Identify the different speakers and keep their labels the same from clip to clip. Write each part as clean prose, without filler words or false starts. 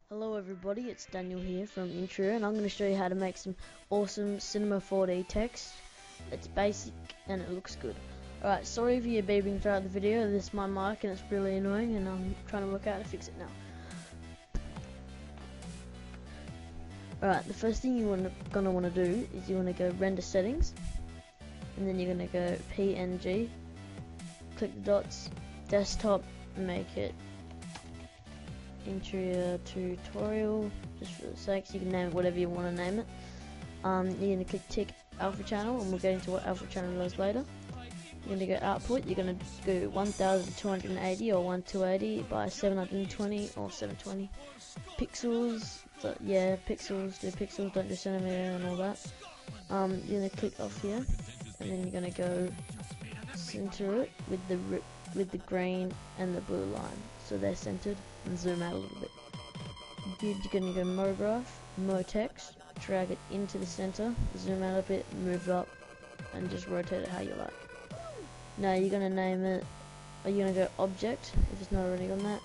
Speaker 1: Hello everybody, it's Daniel here from Intro, and I'm going to show you how to make some awesome Cinema4D text. It's basic and it looks good. Alright, sorry if you're beeping throughout the video. This is my mic and it's really annoying and I'm trying to work out how to fix it now. Alright, the first thing you're gonna want to do is you want to go render settings, and then you're going to go PNG, click the dots, desktop, make it interior tutorial, just for the sakes. You can name it whatever you want to name it. You're going to click tick alpha channel, and we'll get into what alpha channel does later. You're going to go output, you're going to go 1280 or 1280 by 720 or 720 pixels. So, yeah, pixels, do pixels, don't do centimeter and all that. You're going to click off here, and then you're going to go center it with the green and the blue line, so they're centered, and zoom out a little bit. You're going to go Mo Graph, Mo Text, drag it into the center, zoom out a bit, move it up, and just rotate it how you like. Now you're going to name it, or you're going to go Object, if it's not already on that.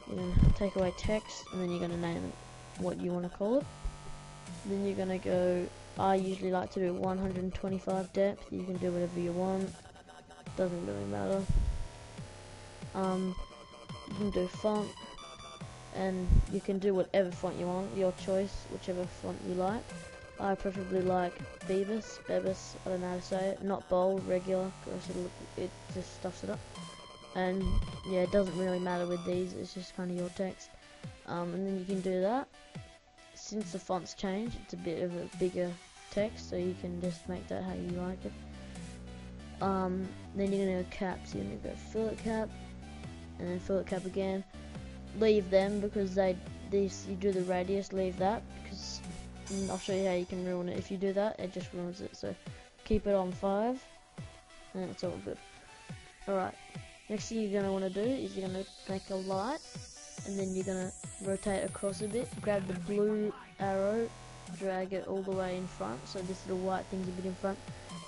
Speaker 1: You're going to take away text, and then you're going to name it what you want to call it. Then you're going to go, I usually like to do 125 depth, you can do whatever you want, doesn't really matter. You can do font, and you can do whatever font you want, your choice, whichever font you like. I preferably like Bebus, I don't know how to say it, not bold, regular, because it just stuffs it up. And yeah, it doesn't really matter with these, it's just kind of your text. And then you can do that. Since the font's changed, it's a bit of a bigger text, so you can just make that how you like it. Then you're going to go caps, you're going to go fillet cap, and then fillet cap again. Leave them because you do the radius, leave that, because I'll show you how you can ruin it. If you do that, it just ruins it, so keep it on 5, and it's all good. Alright, next thing you're going to want to do is you're going to make a light, and then you're going to rotate across a bit, grab the blue arrow, drag it all the way in front, so this little white thing's a bit in front,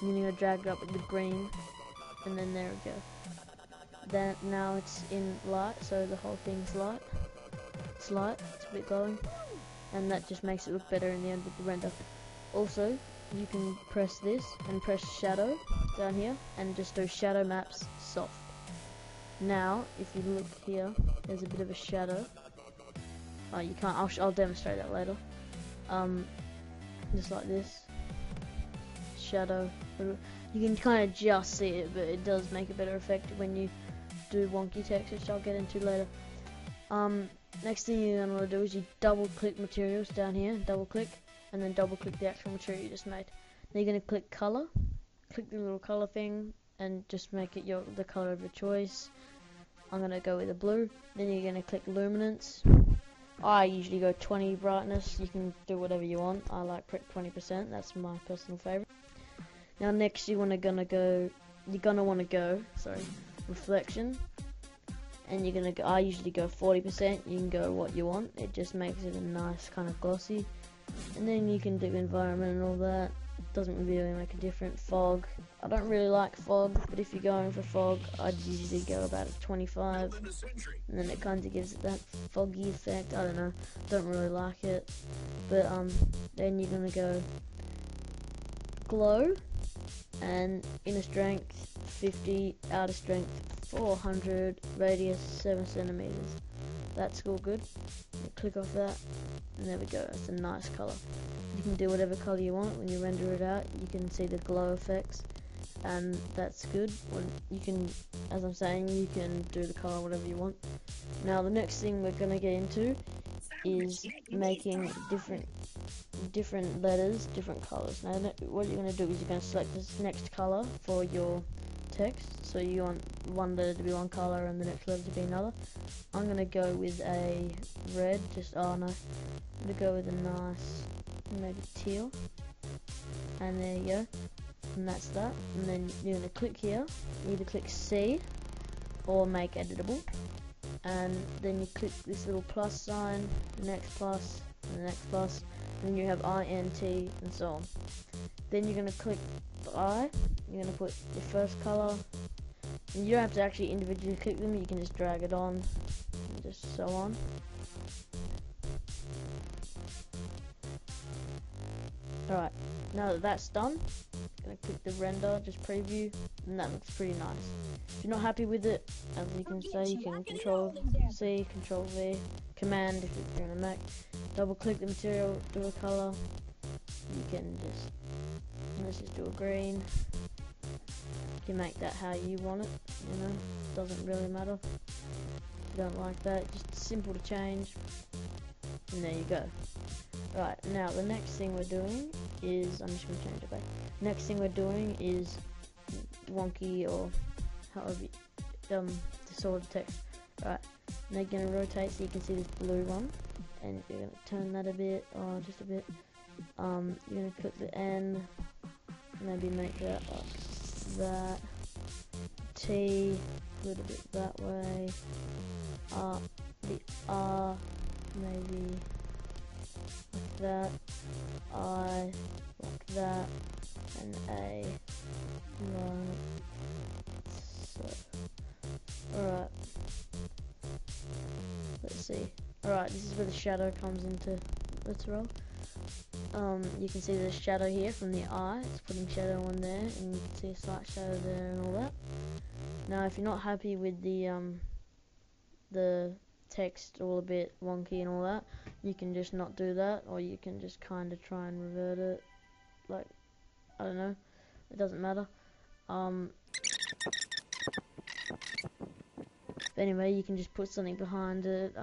Speaker 1: and then you're going to drag it up with the green, and then there we go. Then now it's in light, so the whole thing's light. It's light, it's a bit glowing, and that just makes it look better in the end with the render. Also, you can press this and press shadow down here, and just do shadow maps soft. Now, if you look here, there's a bit of a shadow. Oh, you can't. I'll demonstrate that later. Just like this. Shadow. You can kind of just see it, but it does make a better effect when you do wonky text, which I'll get into later. Next thing you're going to want to do is you double click materials down here, double click, and then double click the actual material you just made. Then you're going to click color, click the little color thing, and just make it the color of your choice. I'm going to go with a blue. Then you're going to click luminance. I usually go 20 brightness, you can do whatever you want. I like 20%, that's my personal favorite. Now next you're gonna want to go reflection, and you're gonna go, I usually go 40%, you can go what you want, it just makes it a nice kind of glossy. And then you can do environment and all that, doesn't really make a difference. Fog, I don't really like fog, but if you're going for fog, I'd usually go about a 25, and then it kind of gives it that foggy effect. I don't know, don't really like it. But then you're gonna go glow, and inner strength 50, outer strength 400, radius 7 centimeters. That's all good. You click off that, and there we go. It's a nice color. You can do whatever color you want when you render it out. You can see the glow effects, and that's good. You can, as I'm saying, you can do the color whatever you want. Now the next thing we're gonna get into is making different letters, different colors. Now what you're going to do is you're going to select this next color for your text, so you want one letter to be one color and the next letter to be another. I'm going to go with a red, I'm going to go with a nice maybe teal, and there you go, and that's that. And then you're going to click here, either click C or make editable, and then you click this little plus sign, the next plus, and the next plus, and then you have INT and so on. Then you're going to click the I, you're going to put your first color, and you don't have to actually individually click them, you can just drag it on, and just so on. Alright, now that that's done, gonna click the render, just preview, and that looks pretty nice. If you're not happy with it, as you can say, you can Control C, Control V, Command if you're on a Mac, double click the material, do a color. You can just, let's just do a green. You can make that how you want it, you know, doesn't really matter. If you don't like that, just simple to change, and there you go. Right, now the next thing we're doing is, I'm just going to change it back. Next thing we're doing is wonky, or however you, distorted text. Right, now you're going to rotate so you can see this blue one, and you're going to turn that a bit, or just a bit. You're going to click the N, maybe make that like that. T, a little bit that way. The R, maybe like that, I like that, and A like so. Alright, let's see. Alright, this is where the shadow comes into. Let's roll. You can see the shadow here from the eye. It's putting shadow on there, and you can see a slight shadow there and all that. Now, if you're not happy with the text all a bit wonky and all that, you can just not do that, or you can just kind of try and revert it, like, I don't know, it doesn't matter. But anyway, you can just put something behind it.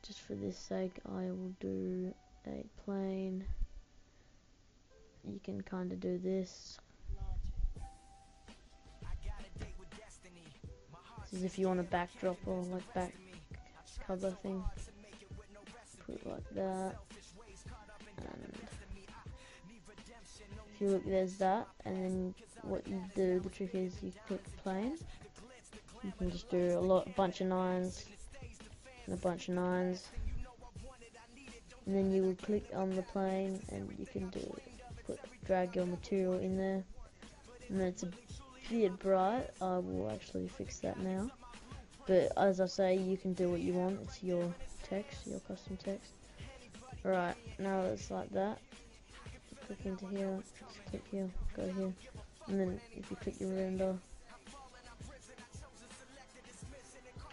Speaker 1: Just for this sake, I will do a plain. You can kind of do this. This is if you want a backdrop or like back cover thing. Put it like that. And if you look, there's that. And then what you do, the trick is you click plain. You can just do a bunch of 9s and a bunch of 9s. And then you will click on the plane, and you can drag your material in there. And then it's a bit bright. I will actually fix that now. But as I say, you can do what you want. It's your text, your custom text. Right, now it's like that. Click into here, just click here, go here. And then if you click your render,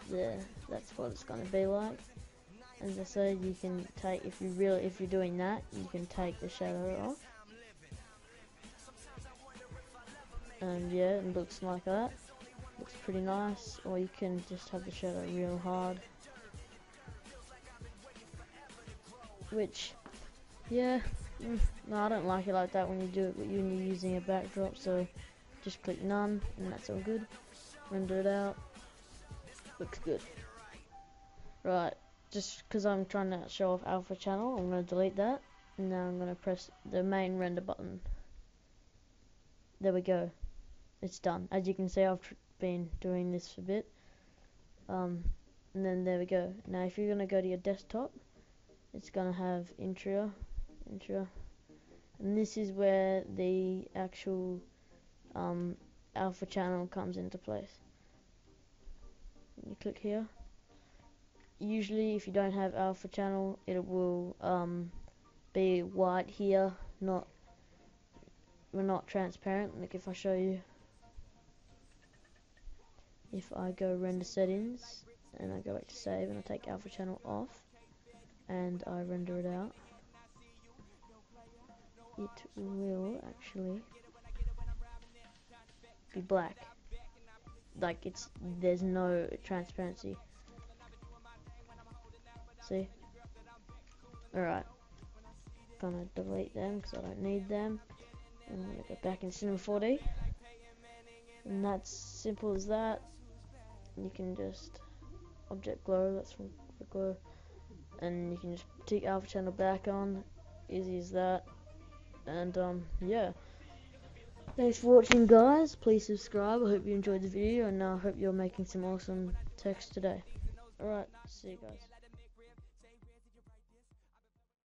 Speaker 1: there, that's what it's gonna be like. As I said, you can take, if you're doing that, you can take the shadow off. And yeah, it looks like that. Looks pretty nice. Or you can just have the shadow real hard. Which, yeah, no, I don't like it like that when you do it when you're using a backdrop. So just click none, and that's all good. Render it out. Looks good. Right. Just because I'm trying to show off alpha channel, I'm going to delete that, and now I'm going to press the main render button. There we go, it's done. As you can see, I've been doing this for a bit, and then there we go. Now if you're going to go to your desktop, it's going to have intro, and this is where the actual alpha channel comes into place. You click here. Usually if you don't have alpha channel, it will be white here, not transparent. Like if I show you, if I go render settings and I go back to save and I take alpha channel off and I render it out, it will actually be black. Like there's no transparency. See? Alright. Gonna delete them because I don't need them. And I'm gonna go back in Cinema4D. And that's simple as that. You can just object glow, that's from the glow. And you can just take alpha channel back on. Easy as that. And yeah. Thanks for watching, guys. Please subscribe. I hope you enjoyed the video, and I hope you're making some awesome text today. Alright, see you guys.